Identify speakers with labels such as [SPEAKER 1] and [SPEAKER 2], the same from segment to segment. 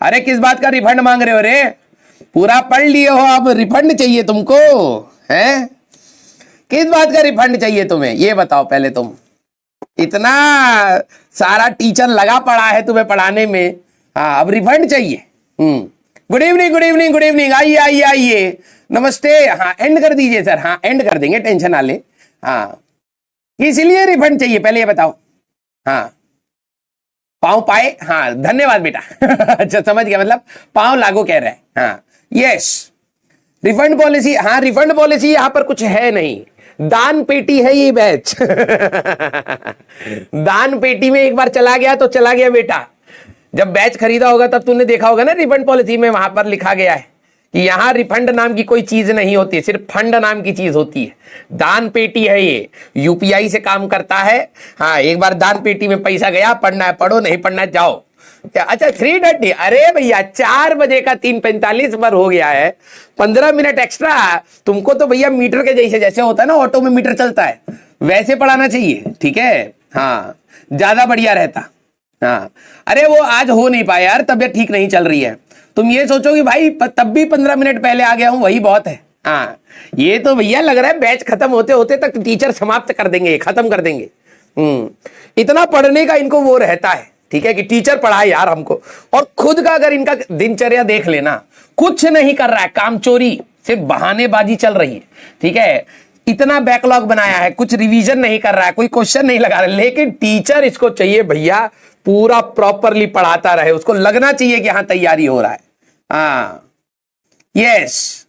[SPEAKER 1] अरे किस बात का रिफंड मांग रहे हो रे? पूरा पढ़ लिए हो, अब रिफंड चाहिए तुमको? है किस बात का रिफंड चाहिए तुम्हें, ये बताओ पहले तुम। इतना सारा टीचर लगा पड़ा है तुम्हें पढ़ाने में, हाँ अब रिफंड चाहिए। Good evening good evening good evening, आइए आइए आइए, नमस्ते। हाँ एंड कर दीजिए सर, हाँ एंड कर देंगे, टेंशन ना ले। हाँ इसलिए रिफंड चाहिए, पहले ये बताओ। हाँ पांव पाए, हाँ धन्यवाद बेटा। अच्छा समझ गया, मतलब पांव लागू कह रहा है। हाँ यस रिफंड पॉलिसी, हाँ रिफंड पॉलिसी यहां पर कुछ है नहीं, दान पेटी है ये बैच। दान पेटी में एक बार चला गया तो चला गया बेटा। जब बैच खरीदा होगा तब तूने देखा होगा ना, रिफंड पॉलिसी में वहां पर लिखा गया है कि यहां रिफंड नाम की कोई चीज नहीं होती है, सिर्फ फंड नाम की चीज होती है। दान पेटी है ये, यूपीआई से काम करता है। हाँ एक बार दान पेटी में पैसा गया, पढ़ना है पढ़ो, नहीं पढ़ना है जाओ। अच्छा 3:30, अरे भैया 4 बजे का 3:45 पर हो गया है, 15 मिनट एक्स्ट्रा। तुमको तो भैया मीटर के जैसे जैसे होता है ना, ऑटो में मीटर चलता है, वैसे पढ़ाना चाहिए, ठीक है? हाँ ज्यादा बढ़िया रहता। हाँ अरे वो आज हो नहीं पाया यार, तबीयत ठीक नहीं चल रही है। तुम ये सोचो कि भाई तब भी 15 मिनट पहले आ गया हूं, वही बहुत है। हाँ ये तो भैया लग रहा है बैच खत्म होते होते तक टीचर समाप्त कर देंगे, खत्म कर देंगे। इतना पढ़ने का इनको वो रहता है, ठीक है, कि टीचर पढ़ाए यार हमको। और खुद का अगर इनका दिनचर्या देख लेना, कुछ नहीं कर रहा है, कामचोरी, सिर्फ बहानेबाजी चल रही है, ठीक है। इतना बैकलॉग बनाया है, कुछ रिवीजन नहीं कर रहा है, कोई क्वेश्चन नहीं लगा रहा है, लेकिन टीचर इसको चाहिए भैया पूरा प्रॉपरली पढ़ाता रहे, उसको लगना चाहिए कि हाँ तैयारी हो रहा है। हाँ यस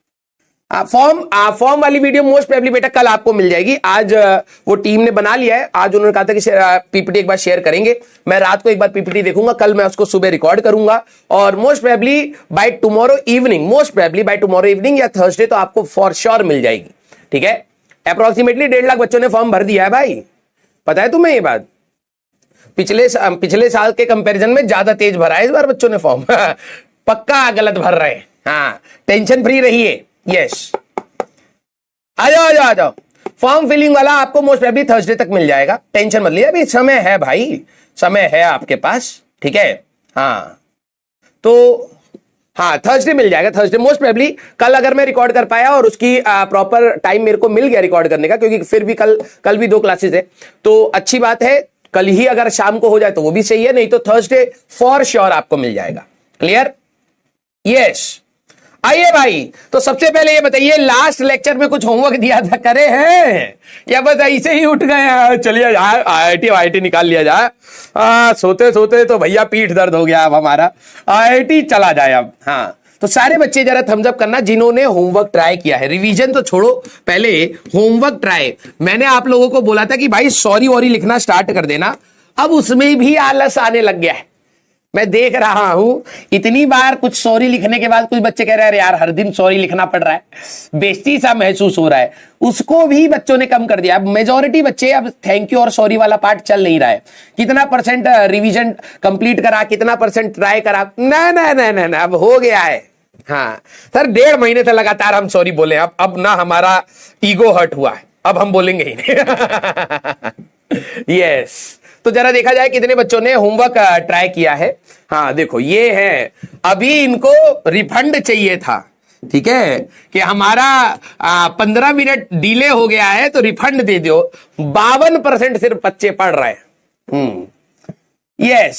[SPEAKER 1] फॉर्म वाली वीडियो मोस्ट प्रोबेबली बेटा कल आपको मिल जाएगी। आज वो टीम ने बना लिया है, आज उन्होंने कहा था कि पीपीटी एक बार शेयर करेंगे। मैं रात को एक बार पीपीटी देखूंगा, कल मैं उसको सुबह रिकॉर्ड करूंगा, और most probably by tomorrow evening या थर्सडे तो आपको फॉर श्योर मिल जाएगी, ठीक है। अप्रोक्सीमेटली 1.5 लाख बच्चों ने फॉर्म भर दिया है भाई, पता है तुम्हें ये बात? पिछले साल के कंपैरिजन में ज्यादा तेज भरा है इस बार बच्चों ने फॉर्म। पक्का गलत भर रहे हैं। हाँ टेंशन फ्री रहिए। यस आ जाओ। फॉर्म फिलिंग वाला आपको मोस्ट प्रोबेबली थर्सडे तक मिल जाएगा, टेंशन मत लीजिए, अभी समय है भाई, समय है आपके पास, ठीक है। हाँ तो हाँ थर्सडे मिल जाएगा, थर्सडे मोस्ट प्रोबेबली। कल अगर मैं रिकॉर्ड कर पाया और उसकी प्रॉपर टाइम मेरे को मिल गया रिकॉर्ड करने का, क्योंकि फिर भी कल भी 2 क्लासेस है, तो अच्छी बात है। कल ही अगर शाम को हो जाए तो वो भी सही है, नहीं तो थर्सडे फॉर श्योर आपको मिल जाएगा। क्लियर? यस आइए भाई, तो सबसे पहले ये बताइए, लास्ट लेक्चर में कुछ होमवर्क दिया था, करे हैं या बस ऐसे ही उठ गए? चलिए यार आईआईटी निकाल लिया जाए। सोते सोते तो भैया पीठ दर्द हो गया, अब हमारा आईआईटी चला जाए अब। हाँ तो सारे बच्चे जरा थम्स अप करना जिन्होंने होमवर्क ट्राई किया है। रिवीजन तो छोड़ो, पहले होमवर्क ट्राई। मैंने आप लोगों को बोला था कि भाई सॉरी वॉरी लिखना स्टार्ट कर देना, अब उसमें भी आलस आने लग गया है। मैं देख रहा हूं इतनी बार कुछ सॉरी लिखने के बाद कुछ बच्चे कह रहे हैं यार हर दिन सॉरी लिखना पड़ रहा है, बेइज्जती सा महसूस हो रहा है। उसको भी बच्चों ने कम कर दिया। अब मेजॉरिटी बच्चे अब थैंक यू और सॉरी वाला पार्ट चल नहीं रहा है। कितना परसेंट रिवीजन कंप्लीट करा, कितना परसेंट ट्राई करा, ना अब हो गया है। हाँ सर 1.5 महीने से लगातार हम सॉरी बोले, अब ना हमारा ईगो हर्ट हुआ है, अब हम बोलेंगे ही नहीं। यस तो जरा देखा जाए कितने बच्चों ने होमवर्क ट्राई किया है। हाँ देखो ये है, अभी इनको रिफंड चाहिए था, ठीक है, कि हमारा 15 मिनट डिले हो गया है तो रिफंड दे दो। 52% सिर्फ बच्चे पढ़ रहे हैं। यस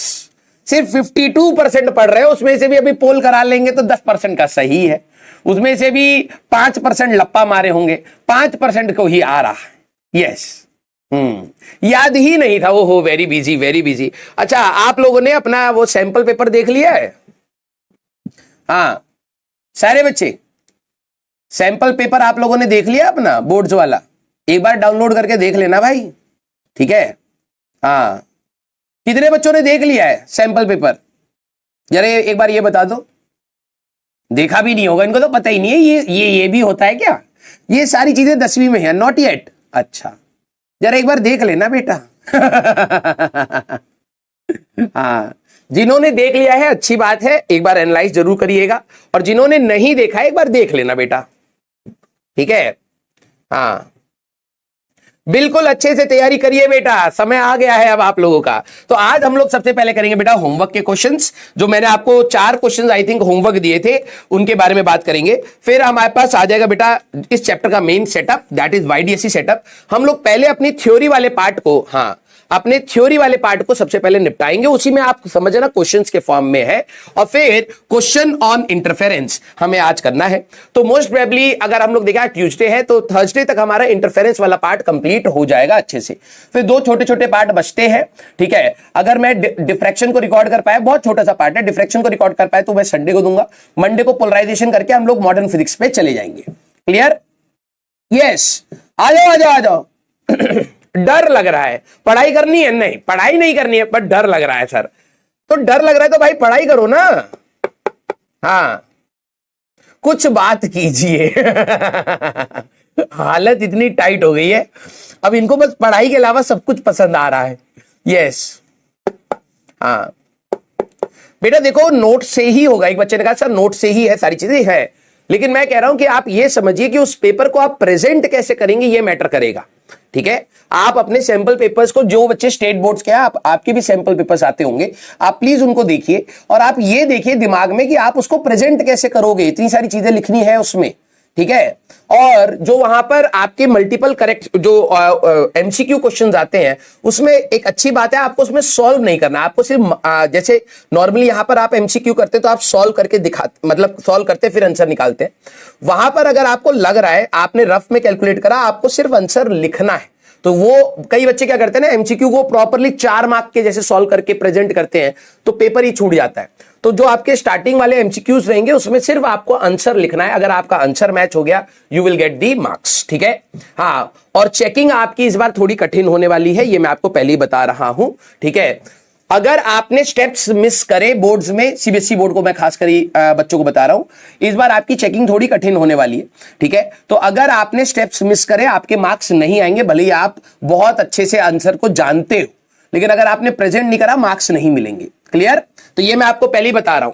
[SPEAKER 1] सिर्फ 52% पढ़ रहे हो, उसमें से भी अभी पोल करा लेंगे तो 10% का सही है, उसमें से भी 5% लप्पा मारे होंगे, 5% को ही आ रहा है। यस याद ही नहीं था। वो हो वेरी बिजी। अच्छा आप लोगों ने अपना वो सैंपल पेपर देख लिया है? हाँ सारे बच्चे सैंपल पेपर आप लोगों ने देख लिया अपना बोर्ड्स वाला? एक बार डाउनलोड करके देख लेना भाई, ठीक है। हाँ कितने बच्चों ने देख लिया है सैंपल पेपर? जरा एक बार ये बता दो। देखा भी नहीं होगा, इनको तो पता ही नहीं है ये भी होता है क्या? ये सारी चीजें 10वीं में है, नॉट येट। अच्छा जरा एक बार देख लेना बेटा। हाँ जिन्होंने देख लिया है अच्छी बात है, एक बार एनालाइज जरूर करिएगा, और जिन्होंने नहीं देखा एक बार देख लेना बेटा, ठीक है। हाँ बिल्कुल अच्छे से तैयारी करिए बेटा, समय आ गया है अब आप लोगों का। तो आज हम लोग सबसे पहले करेंगे बेटा होमवर्क के क्वेश्चंस। जो मैंने आपको 4 क्वेश्चंस आई थिंक होमवर्क दिए थे उनके बारे में बात करेंगे। फिर हमारे पास आ जाएगा बेटा इस चैप्टर का main setup, that is YDSC setup. हम लोग पहले अपनी थ्योरी वाले पार्ट को, हाँ अपने थ्योरी वाले पार्ट को सबसे पहले निपटाएंगे, उसी में आप समझना क्वेश्चंस के फॉर्म में है। और फिर क्वेश्चन ऑन इंटरफेरेंस हमें आज करना है। तो मोस्ट प्रोबेबली अगर हम लोग देखा ट्यूसडे है तो थर्सडे तक हमारा इंटरफेरेंस वाला पार्ट कंप्लीट हो जाएगा अच्छे से। फिर 2 छोटे छोटे पार्ट बचते हैं, ठीक है। अगर मैं डिफ्रैक्शन को रिकॉर्ड कर पाया, बहुत छोटा सा पार्ट है, डिफ्रैक्शन को रिकॉर्ड कर पाए तो मैं संडे को दूंगा। मंडे को पोलराइजेशन करके हम लोग मॉडर्न फिजिक्स पे चले जाएंगे। क्लियर? यस, आ जाओ आ जाओ आ जाओ। डर लग रहा है, पढ़ाई करनी है? नहीं, पढ़ाई नहीं करनी है, पर डर लग रहा है सर। तो डर लग रहा है तो भाई पढ़ाई करो ना। हाँ, कुछ बात कीजिए। हालत इतनी टाइट हो गई है, अब इनको बस पढ़ाई के अलावा सब कुछ पसंद आ रहा है। यस, हाँ बेटा देखो नोट से ही होगा। एक बच्चे ने कहा सर नोट से ही है, सारी चीजें है, लेकिन मैं कह रहा हूं कि आप ये समझिए कि उस पेपर को आप प्रेजेंट कैसे करेंगे ये मैटर करेगा, ठीक है। आप अपने सैंपल पेपर्स को, जो बच्चे स्टेट बोर्ड्स के हैं, आपके भी सैंपल पेपर्स आते होंगे, आप प्लीज उनको देखिए और आप ये देखिए दिमाग में कि आप उसको प्रेजेंट कैसे करोगे। इतनी सारी चीजें लिखनी है उसमें, ठीक है। और जो वहां पर आपके मल्टीपल करेक्ट जो एमसीक्यू क्वेश्चंस आते हैं, उसमें एक अच्छी बात है आपको उसमें सॉल्व नहीं करना, आपको सिर्फ जैसे नॉर्मली यहां पर आप एमसीक्यू करते तो आप सॉल्व करके दिखाते, मतलब सॉल्व करते फिर आंसर निकालते हैं। वहां पर अगर आपको लग रहा है आपने रफ में कैलकुलेट करा, आपको सिर्फ आंसर लिखना है। तो वो कई बच्चे क्या करते हैं ना, एमसीक्यू को प्रॉपरली 4 मार्क के जैसे सॉल्व करके प्रेजेंट करते हैं तो पेपर ही छूट जाता है। तो जो आपके स्टार्टिंग वाले एमसीक्यूज रहेंगे उसमें सिर्फ आपको आंसर लिखना है। अगर आपका आंसर मैच हो गया you will get the marks, ठीक है। हाँ, और चेकिंग आपकी इस बार थोड़ी कठिन होने वाली है, ये मैं आपको पहले ही बता रहा हूं, ठीक है। अगर आपने स्टेप्स मिस करे बोर्ड्स में, सीबीएसई बोर्ड को मैं खास कर बच्चों को बता रहा हूं, इस बार आपकी चेकिंग थोड़ी कठिन होने वाली है, ठीक है। तो अगर आपने स्टेप्स मिस करे आपके मार्क्स नहीं आएंगे, भले ही आप बहुत अच्छे से आंसर को जानते हो, लेकिन अगर आपने प्रेजेंट नहीं करा मार्क्स नहीं मिलेंगे। क्लियर? तो ये मैं आपको पहले ही बता रहा हूं,